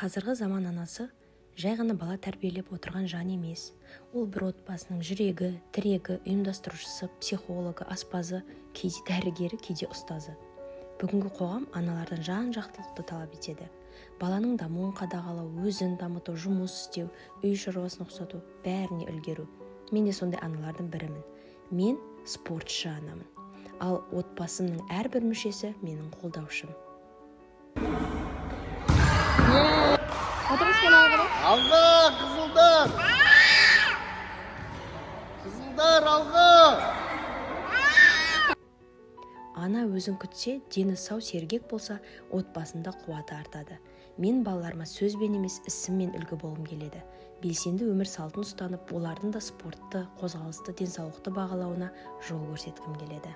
Қазіргі заман анасы жай ғана бала тәрбиелеп отырған жан емес. Ол бір отбасының жүрегі, тірегі, ұйымдастырушысы, психологы, аспазы, кейде дәрігері, кейде ұстазы. Бүгінгі қоғам аналардан жан-жақтылықты талап етеді. Баланың дамуын қадағалау, өзін дамыту, жұмыс істеу, үй шаруасын ұқсату, бәріне үлгеру. Мен де сондай аналардың бірімін. Мен спортшы анамын. Ал отбасымның әрбір мүшесі менің қолдаушым. Алға, қызылдар! Қызылдар, алға! Ана өзін күтсе, дені сау сергек болса, отбасында қуаты артады. Мен балаларыма сөзбен емес, ісіммен үлгі болғым келеді. Белсенді өмір салтын ұстанып, олардың да спортты, қозғалысты, денсаулықты бағалауына жол көрсеткім келеді.